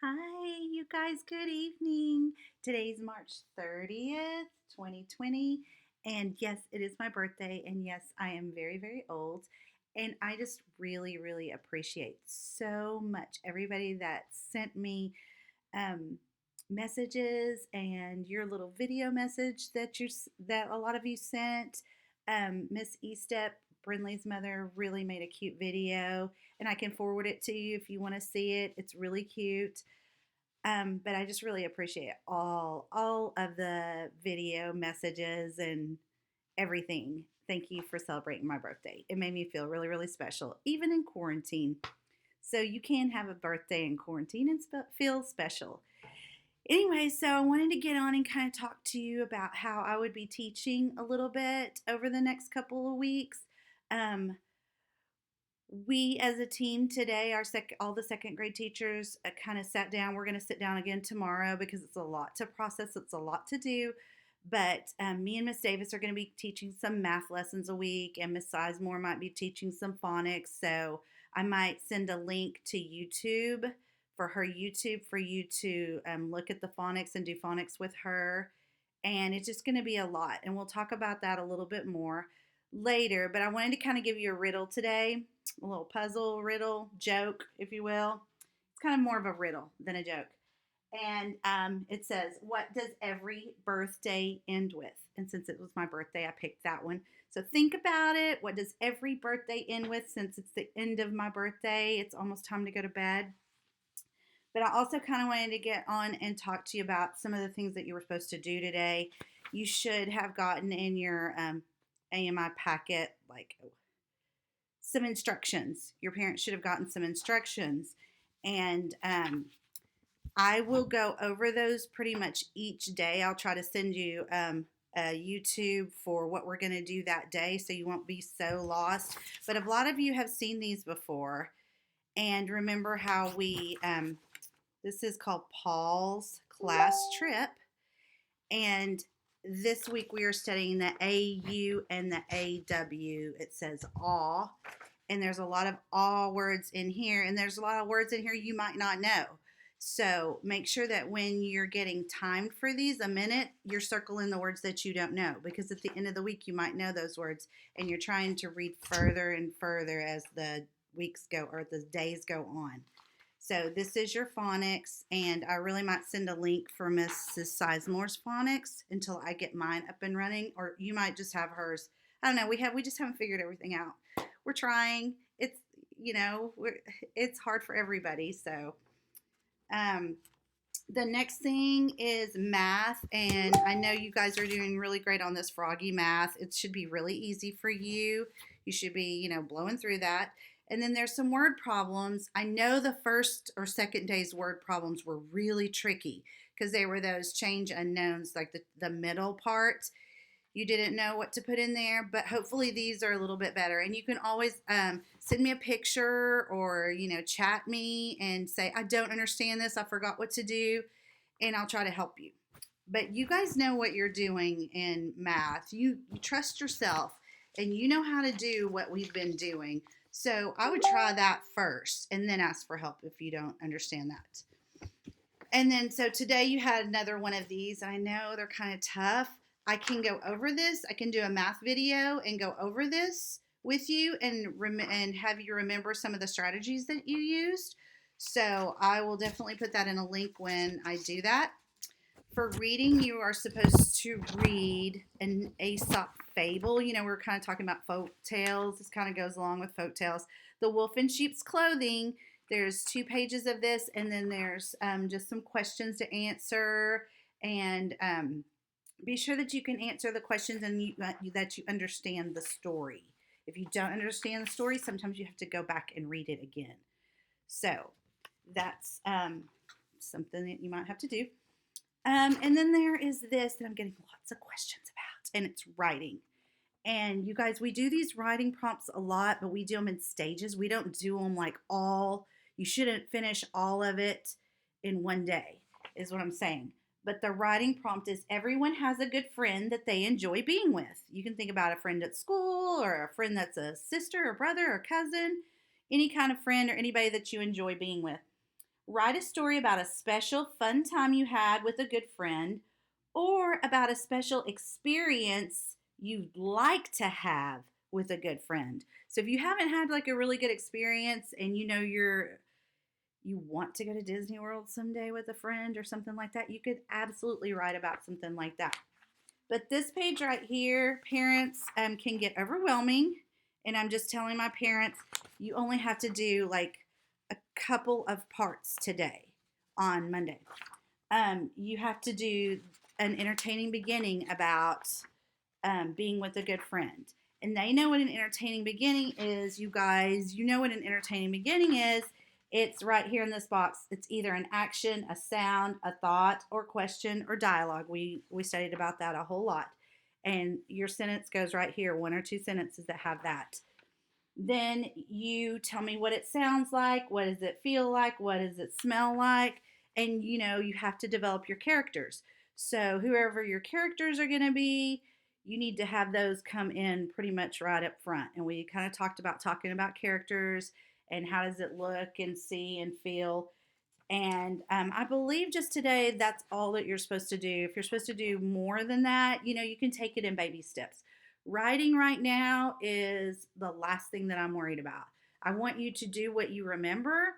Hi, you guys. Good evening. Today's March 30th, 2020. And yes, it is my birthday. And yes, I am very, very old. And I just really, really appreciate so much everybody that sent me um, messages and your little video message that a lot of you sent. Miss Estep, Brinley's mother, really made a cute video, and I can forward it to you if you want to see it. It's really cute. But I just really appreciate all of the video messages and everything. Thank you for celebrating my birthday. It made me feel really, really special, even in quarantine. So you can have a birthday in quarantine and feel special. Anyway, so I wanted to get on and kind of talk to you about how I would be teaching a little bit over the next couple of weeks. Um, we as a team today, all the second grade teachers kind of sat down. We're going to sit down again tomorrow because it's a lot to process, it's a lot to do. But me and Miss Davis are going to be teaching some math lessons a week, and Miss Sizemore might be teaching some phonics. So I might send a link to YouTube for her YouTube for you to look at the phonics and do phonics with her. And it's just going to be a lot. And we'll talk about that a little bit more later. But I wanted to kind of give you a riddle today, a little puzzle, riddle, joke, if you will. It's kind of more of a riddle than a joke. And it says, "What does every birthday end with?" And since it was my birthday, I picked that one. So think about it. What does every birthday end with? Since it's the end of my birthday, it's almost time to go to bed. But I also kind of wanted to get on and talk to you about some of the things that you were supposed to do today. You should have gotten in your AMI packet like some instructions. Your parents should have gotten some instructions. And I will go over those pretty much each day. I'll try to send you a YouTube for what we're going to do that day so you won't be so lost. But a lot of you have seen these before. And remember how this is called Paul's Class Trip. And this week we are studying the AU and the AW. It says awe. And there's a lot of awe words in here. And there's a lot of words in here you might not know. So make sure that when you're getting timed for these, a minute, you're circling the words that you don't know. Because at the end of the week, you might know those words. And you're trying to read further and further as the weeks go or the days go on. So this is your phonics, and I really might send a link for Mrs. Sizemore's phonics until I get mine up and running, or you might just have hers. I don't know. We just haven't figured everything out. We're trying. It's it's hard for everybody. So the next thing is math, and I know you guys are doing really great on this froggy math. It should be really easy for you. You should be blowing through that. And then there's some word problems. I know the first or second day's word problems were really tricky because they were those change unknowns, like the middle part. You didn't know what to put in there, but hopefully these are a little bit better. And you can always send me a picture or, chat me and say, "I don't understand this. I forgot what to do." And I'll try to help you. But you guys know what you're doing in math. You trust yourself and you know how to do what we've been doing. So I would try that first and then ask for help if you don't understand that. And then, so today you had another one of these. And I know they're kind of tough. I can go over this. I can do a math video and go over this with you and have you remember some of the strategies that you used. So I will definitely put that in a link when I do that. For reading, you are supposed to read an Aesop fable. We're kind of talking about folk tales. This kind of goes along with folk tales. The Wolf in Sheep's Clothing. There's 2 pages of this, and then there's just some questions to answer. And be sure that you can answer the questions and that you understand the story. If you don't understand the story, sometimes you have to go back and read it again. So that's something that you might have to do. And then there is this that I'm getting lots of questions about, and it's writing. And you guys, we do these writing prompts a lot, but we do them in stages. We don't do them you shouldn't finish all of it in one day, is what I'm saying. But the writing prompt is everyone has a good friend that they enjoy being with. You can think about a friend at school or a friend that's a sister or brother or cousin, any kind of friend or anybody that you enjoy being with. Write a story about a special fun time you had with a good friend or about a special experience you'd like to have with a good friend. So if you haven't had like a really good experience and you know you want to go to Disney World someday with a friend or something like that, you could absolutely write about something like that. But this page right here, parents can get overwhelming. And I'm just telling my parents, you only have to do like a couple of parts today on Monday. You have to do an entertaining beginning about being with a good friend. And they know what an entertaining beginning is, you guys. You know what an entertaining beginning is. It's right here in this box. It's either an action, a sound, a thought, or question, or dialogue. We studied about that a whole lot. And your sentence goes right here, one or two sentences that have that. Then you tell me what it sounds like, what does it feel like, what does it smell like, and you have to develop your characters. So whoever your characters are going to be, you need to have those come in pretty much right up front. And we kind of talked about talking about characters and how does it look and see and feel. And I believe just today that's all that you're supposed to do. If you're supposed to do more than that, you can take it in baby steps. Writing right now is the last thing that I'm worried about. I want you to do what you remember,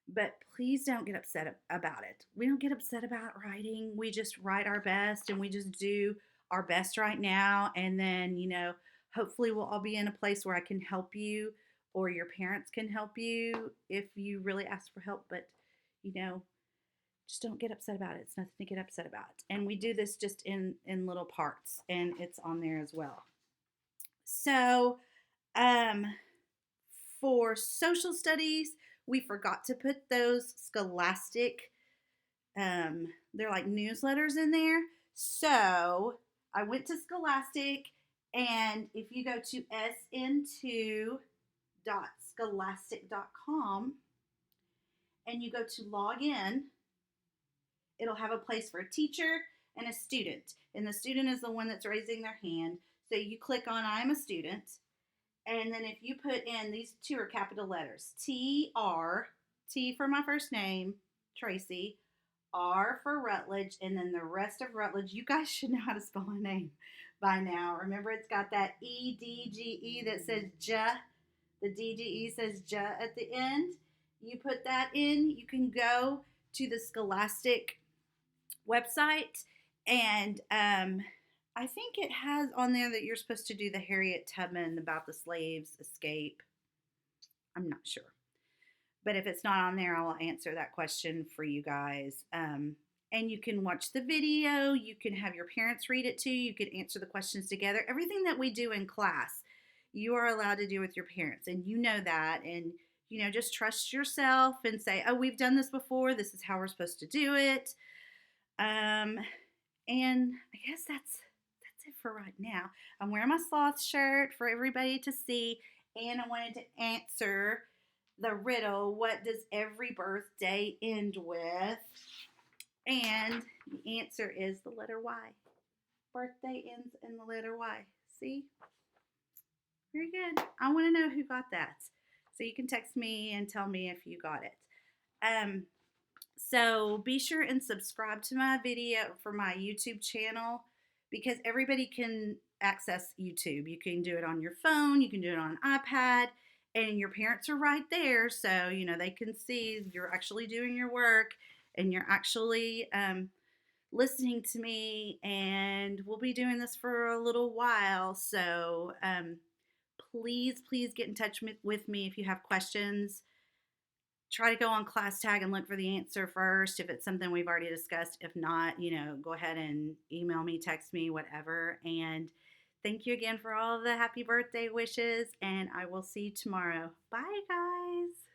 but please don't get upset about it. We don't get upset about writing. We just write our best and we just do our best right now. And then, hopefully we'll all be in a place where I can help you or your parents can help you if you really ask for help. But you know, just don't get upset about it. It's nothing to get upset about. And we do this just in little parts, and it's on there as well. So, um, for social studies, we forgot to put those Scholastic. They're like newsletters in there. So I went to Scholastic, and if you go to sn2.scholastic.com and you go to log in, it'll have a place for a teacher and a student. And the student is the one that's raising their hand. So you click on I'm a student. And then if you put in, these two are capital letters, TR, T for my first name, Tracy, R for Rutledge, and then the rest of Rutledge. You guys should know how to spell my name by now. Remember, it's got that EDGE that says J. The DGE says J at the end. You put that in. You can go to the Scholastic website, and I think it has on there that you're supposed to do the Harriet Tubman about the slaves escape. I'm not sure. But if it's not on there, I will answer that question for you guys. And you can watch the video. You can have your parents read it to you. You can answer the questions together. Everything that we do in class, you are allowed to do with your parents. And you know that. And, just trust yourself and say, oh, we've done this before. This is how we're supposed to do it. And I guess that's it for right now. I'm wearing my sloth shirt for everybody to see. And I wanted to answer the riddle, what does every birthday end with? And the answer is the letter Y. Birthday ends in the letter Y. See? Very good. I want to know who got that. So you can text me and tell me if you got it. So be sure and subscribe to my video for my YouTube channel because everybody can access YouTube. You can do it on your phone. You can do it on an iPad. And your parents are right there, so they can see you're actually doing your work and you're actually listening to me. And we'll be doing this for a little while, so please get in touch with me if you have questions. Try to go on ClassTag and look for the answer first if it's something we've already discussed. If not, go ahead and email me, text me, whatever. And thank you again for all of the happy birthday wishes, and I will see you tomorrow. Bye, guys.